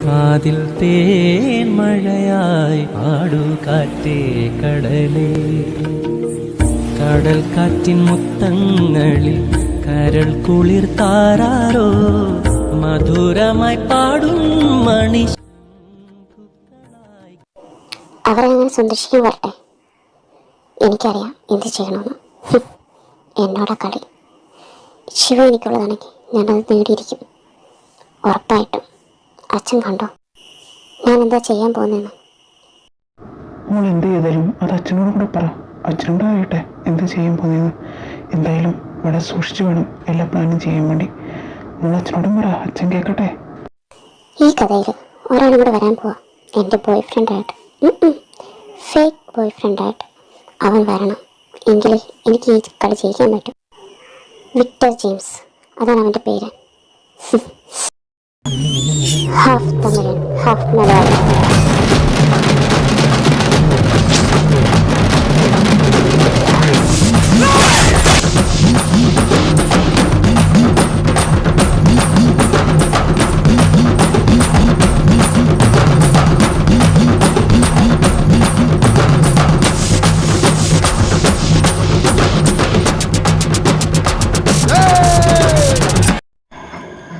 കാതിൽ തേൻ മഴയായി ആടുകാറ്റേ കടലേ, കടൽ കാറ്റിൻ മുത്തങ്ങളിൽ കരൾ കുളിർ താരാരോ മധുരമായി പാടും മണി. അവരങ്ങനെ സന്ദർശിക്കാൻ വരട്ടെ, എനിക്കറിയാം എന്ത് ചെയ്യണമെന്ന്. എന്നോടാ കളി. ശിവ എനിക്കുള്ളതാണെങ്കിൽ ഞാനത് നേടിയിരിക്കും ഉറപ്പായിട്ടും. അച്ഛൻ കണ്ടോ ഞാൻ എന്താ ചെയ്യാൻ പോകുന്നതെന്ന്? മോൾ എന്ത് ചെയ്താലും അത് അച്ഛനോട് കൂടെ പറ. അച്ഛനോട് അറിയട്ടെ എന്ത് ചെയ്യാൻ പോകുന്നതെന്ന്. എന്തായാലും ഇവിടെ സൂക്ഷിച്ചു വേണം എല്ലാ പ്ലാനും ചെയ്യാൻ വേണ്ടി. മോൾ അച്ഛനോടും പറ, അച്ഛൻ കേൾക്കട്ടെ. ഈ കഥയിൽ ഒരാളും കൂടെ വരാൻ പോവാ, എൻ്റെ ബോയ്ഫ്രണ്ടായിട്ട്. ഫേക്ക് ബോയ്ഫ്രണ്ടായിട്ട് അവൻ വരണം. എങ്കിലേ എനിക്ക് ഈ കളി ജയിക്കാൻ പറ്റും. വിക്ടർ ജെയിംസ്, അതാണ് അവൻ്റെ പേര്. ഹാഫ് തമിഴൻ ഹാഫ് മലയാളം.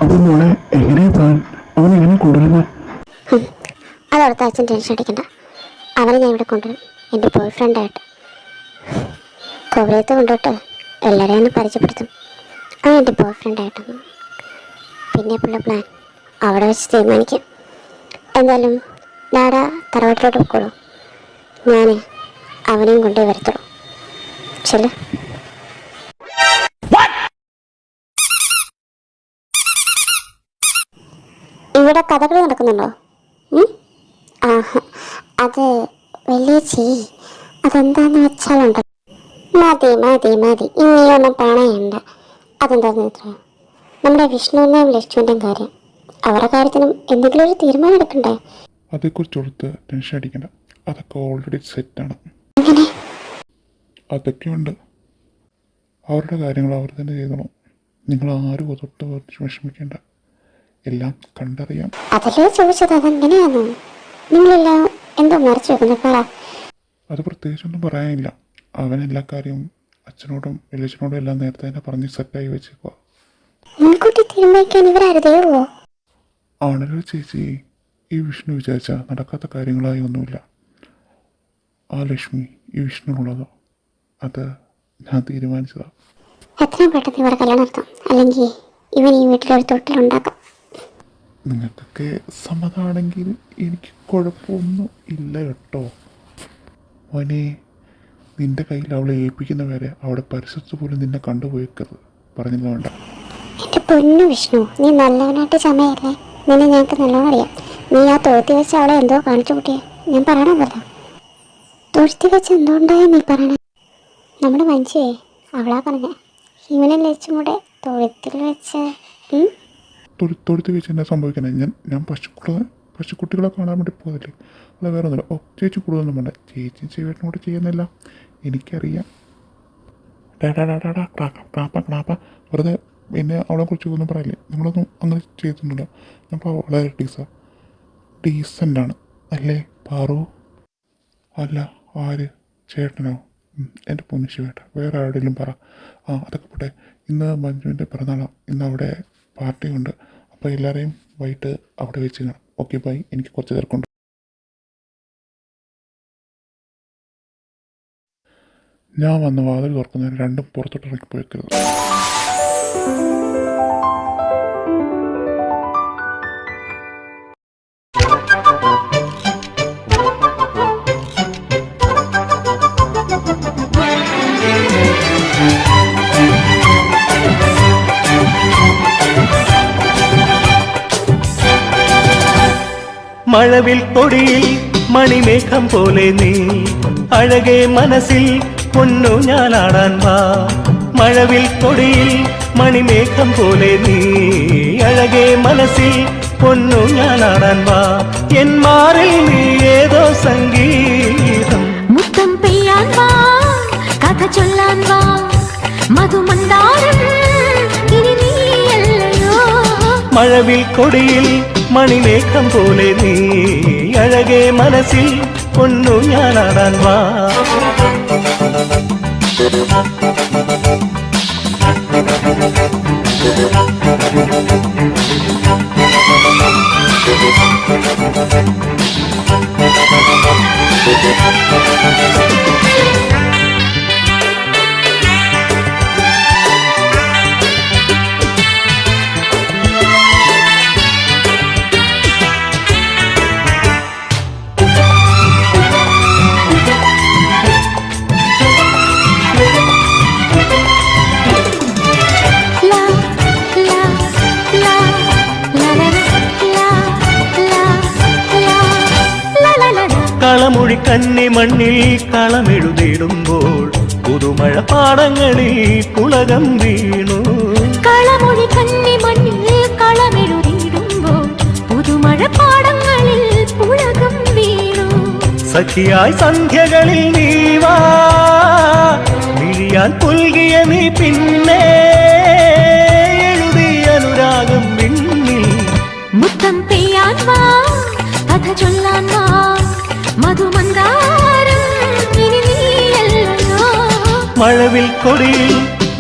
അപ്പോൾ മോളെ എങ്ങനെയാ പ്ലാൻ? അവൻ എങ്ങനെ കൊണ്ടുവരുന്നത്? അതോർത്ത് അച്ഛൻ ടെൻഷൻ അടിക്കണ്ട. അവനെ ഞാൻ ഇവിടെ കൊണ്ടുവരും എൻ്റെ ബോയ്ഫ്രണ്ടായിട്ട്. കോവിലത്ത് കൊണ്ടുപോട്ട് എല്ലാവരെയും ഒന്ന് പരിചയപ്പെടുത്തും. അവൻ എൻ്റെ ബോയ്ഫ്രണ്ടായിട്ടൊന്നും. പിന്നെ പുള്ള പ്ലാൻ അവിടെ വെച്ച് തീരുമാനിക്കും. എന്തായാലും ഡാഡ തറവാട്ടിലോട്ട് പോയിക്കോളൂ, ഞാൻ അവനെയും കൊണ്ടേ വരത്തുള്ളൂ. ശരി. ഇവിടെ കഥകളി നടക്കുന്നുണ്ടോ? അത് വലിയ അതെന്താന്ന് വെച്ചാലുണ്ട്. മതി മതി മതി, ഇനിയൊന്നും പണയുണ്ട്. അതെന്താന്ന് ഇത്ര നമ്മുടെ വിഷ്ണുവിൻ്റെയും ലക്ഷ്മിൻ്റെയും കാര്യം. അവരുടെ കാര്യത്തിനും എന്തെങ്കിലും ഒരു തീരുമാനം എടുക്കണ്ടേ? അതേക്കുറിച്ചോർത്ത് ടെൻഷൻ അടിക്കണ്ട, അതൊക്കെ ഓൾറെഡി സെറ്റാണ്. എങ്ങനെ? അതൊക്കെ ഉണ്ട്. അവരുടെ കാര്യങ്ങൾ അവർ തന്നെ ചെയ്തോളും. നിങ്ങൾ ആരും തൊട്ട് വിഷമിക്കേണ്ട, എല്ലാം കണ്ടറിയാം. അതല്ലേ ചോദിച്ചത്, അതെങ്ങനെയാന്ന്? നിങ്ങളെല്ലാം എന്തോ മറിച്ച് വെക്കുന്നത് പറ. അത് പ്രത്യേകിച്ചൊന്നും പറയാനില്ല. അവൻ എല്ലാ കാര്യവും അച്ഛനോടും വലിയച്ഛനോടും എല്ലാം നേരത്തെ തന്നെ പറഞ്ഞ് സെറ്റായി വെച്ചേക്കുക. മുൻകൂട്ടി തീരുമാനിക്കാൻ ഇവരാരുതേവോ? ആണല്ലോ ചേച്ചി, ഈ വിഷ്ണു വിചാരിച്ച നടക്കാത്ത കാര്യങ്ങളായി ഒന്നുമില്ല. ആ ലക്ഷ്മി ഈ വിഷ്ണുനുള്ളതോ, അത് ഞാൻ തീരുമാനിച്ചതാ. എത്രയും പെട്ടെന്ന് ഇവിടെ കല്യാണം നടത്താം, അല്ലെങ്കിൽ ഇവൻ ഈ വീട്ടിലൊരു തൊട്ടിലുണ്ടാക്കാം. നിങ്ങൾക്കൊക്കെ സമ്മതമാണെങ്കിൽ എനിക്ക് കുഴപ്പമൊന്നും ഇല്ല കേട്ടോ. മോനെ, നിന്റെ കയ്യിൽ അവളെ ഏൽപ്പിക്കുന്നവരെ അവിടെ പരിസരത്ത് പോലും നിന്നെ കണ്ടുപോയിക്കരുത്. പറഞ്ഞില്ല വേണ്ട. എൻ്റെ പൊന്നു വിഷ്ണു, നീ നല്ലവനായിട്ട് ചമയല്ലേ? നിന്നെ ഞങ്ങൾക്ക് നല്ലോണം അറിയാം. നീ ആ തൊഴുത്തി വെച്ച് അവളെ എന്തോ കാണിച്ചു കൂട്ടിയേ. ഞാൻ പറയണമല്ലോ, തൊഴുത്തി വെച്ച് എന്തുകൊണ്ടായാൽ നീ പറയണേ? നമ്മുടെ മനുഷ്യേ അവളാ പറഞ്ഞേ. ഇവനെ ലച്ചും കൂടെ തൊഴുത്തിൽ വെച്ച് തൊഴുത്ത് വെച്ച് എന്നാ സംഭവിക്കണേ? ഞാൻ പശുക്കുട്ടികളെ കാണാൻ വേണ്ടി പോകല്ലേ, അല്ല വേറെ ഒന്നുമില്ല. ഓ, ചേച്ചി കൂടുതലൊന്നും വേണ്ട, ചേച്ചി ചേട്ടനോട് ചെയ്യുന്നില്ല, എനിക്കറിയാം. ക്ലാപ്പ വെറുതെ എന്നെ അവളെ കുറിച്ച് ഒന്നും പറയില്ലേ. നമ്മളൊന്നും അങ്ങനെ ചെയ്തിട്ടുണ്ടല്ലോ. നമ്മൾ വളരെ ഡീസൻ്റാണ് അല്ലേ പാറു? അല്ല, ആര്? ചേട്ടനോ? എൻ്റെ പൊന്നു ശിവേട്ട, വേറെ ആരുടെയും പറ. അതൊക്കെ പോട്ടെ. ഇന്ന് മഞ്ജുവിൻ്റെ പിറന്നാളാണ്. ഇന്ന് അവിടെ പാർട്ടിയുണ്ട്. അപ്പോൾ എല്ലാവരെയും വൈകിട്ട് അവിടെ വെച്ച് കാണാം. ഓക്കെ ബൈ, എനിക്ക് കുറച്ച് തിരക്കുണ്ട്. ഞാൻ വന്ന് വാതിൽ തുറക്കുന്നതിന് രണ്ടും പുറത്തോട്ട് ഇറക്കി പോയേക്കരുത്. മഴവിൽ കൊടിയിൽ മണിമേഘം പോലെ നീ അഴകേ മനസ്സിൽ പൊന്നു ഞാനാടാൻ വാ. മഴവിൽ കൊടിയിൽ മണിമേഘം പോലെ നീ അഴകേ മനസ്സിൽ പൊന്നു ഞാനാടാൻ വാ. എൻ മാറിൽ നീ ഏതോ സംഗീതം. മുത്തം പെയ്യാൻ വാ, കഥ ചൊല്ലാൻ വാ, മധുമന്ദാരം ഇനി നീയല്ലയോ. മഴവിൽ കൊടിയിൽ മണിമേഘം പോലെ നീ അഴകേ മനസ്സിൽ പൊന്നു ഞാനാടാൻ വാ. ലാ ലാ ലാ ലാ ലാ ലാ ലാ ലാ ലാ. കളമൊഴി കന്നി മണ്ണിൽ കളമെഴുതിടുമ്പോൾ പുതുമഴ പാടങ്ങളിൽ പുളകം വീണു. കളമൊഴി കന്നി മണ്ണിൽ കളമെഴുതിയിടുമ്പോൾ പുതുമഴ പാടങ്ങളിൽ പുളകം വീണു. സഖിയായി സന്ധ്യകളിൽ നീവാ മിഴിയാൻ പുൽകിയ നീ പിന്നെ എഴുതി അനുരാഗം വിണ്ണിൽ. മുത്തം പെയ്യാൻ വാ, കഥ ചൊല്ലാൻ വാ, മധുമന്ദാരം ഇനി നീയല്ലോ. മഴവിൽ കൊടിയിൽ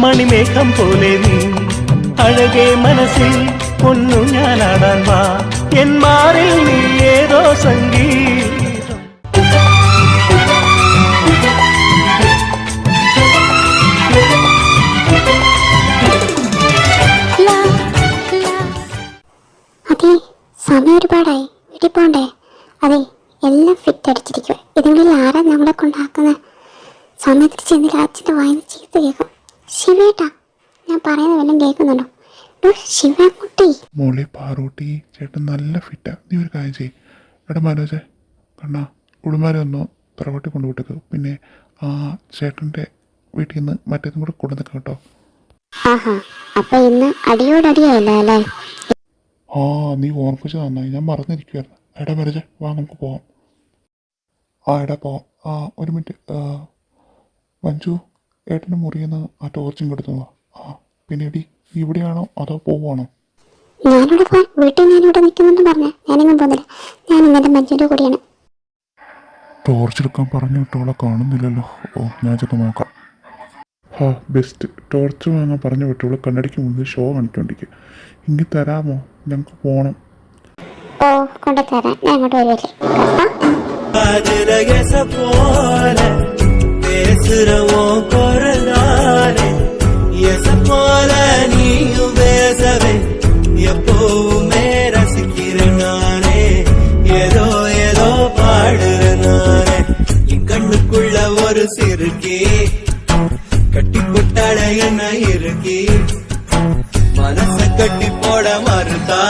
മണിമേഘം പോലെ നീ അഴകേ മനസ്സിൽ പൊന്നു ഞാനാടാൻ വാ. എൻ മാറിൽ നീ ഏതോ സംഗീതം. ലാ ലാ. അതെ, സമയം ഒരുപാടായി, വീട്ടിൽ പോണ്ടേ? അതെ, എല്ലാം ഫിറ്റ് അടിച്ചിരിക്കുക. ഇതിനുള്ളിൽ ആരാ നമ്മളെ കൊണ്ടാക്കുന്നത്? സമയത്തിന് ചെന്നില്ല, അച്ഛൻ്റെ വായന ചീത്ത കേൾക്കും. ശിവേട്ടാ, ഞാൻ പറയുന്നത് വല്ലതും കേൾക്കുന്നുണ്ടോ? ശിവൻകുട്ടി. മോളെ പാറൂട്ടി, ചേട്ടൻ നല്ല ഫിറ്റാ. നീ ഒരു കാര്യം ചെയ്യ്. എടാ മനോജെ, കണ്ണാ, ഉടുമാരെ ഒന്ന് തറവാട്ടി കൊണ്ടുവിട്ടേക്ക്. പിന്നെ ആ ചേട്ടൻ്റെ വീട്ടിൽ നിന്ന് മറ്റേതും കൂടെ കൊണ്ടുവന്നേക്കാം കേട്ടോ. ആഹാ, അപ്പൊ ഇന്ന് അടിയോടടിയായില്ല അല്ലേ? ആ, നീ ഓർമ്മിച്ച് നന്നായി, ഞാൻ മറന്നിരിക്കുവായിരുന്നു. എടാ മനോജെ, വാ നമുക്ക് പോവാം. ആ എടാ പോവാം. ആ ഒരു മിനിറ്റ്, മഞ്ജു, ഏട്ടൻ്റെ മുറിയിൽ നിന്ന് ആ ടോർച്ചും കൊടുത്തു പോവാ. ആ പിന്നെ എടി, ഇവിടെയാണോ അതോ പോവാണോ? ഞാനിവിടെ പോയി, വീട്ടിൽ ഞാനിവിടെ നിൽക്കുന്നെന്ന് പറഞ്ഞേ. ഞാനെങ്ങും പോകുന്നില്ല, ഞാൻ ഇന്നലെ മഞ്ജുവിൻ്റെ കൂടെയാണ്. ടോർച്ച് എടുക്കാൻ പറഞ്ഞു വിട്ടോളെ കാണുന്നില്ലല്ലോ. ഓ, ഞാൻ ചെന്ന് നോക്കാം. ഹാ ബെസ്റ്റ്, ടോർച്ച് വാങ്ങാൻ പറഞ്ഞു വിട്ടോളെ കണ്ണടിക്ക് മുന്നിൽ ഷോ കാണിക്കൊണ്ടിരിക്കുക. ഇങ്ങ് തരാമോ? ഞങ്ങൾക്ക് പോകണം. ഓ, കൊണ്ടുതരാം, ഞാൻ അങ്ങോട്ട് വരുമല്ലേ. எப்போவுமே ரசிக்கிறேன் நானே, ஏதோ ஏதோ பாடுறேன் நானே. என் கண்ணுக்குள்ள ஒரு சிறுக்கி கட்டி கொட்டாட என்ன இருக்கி, மனச கட்டி போட மறுத்தா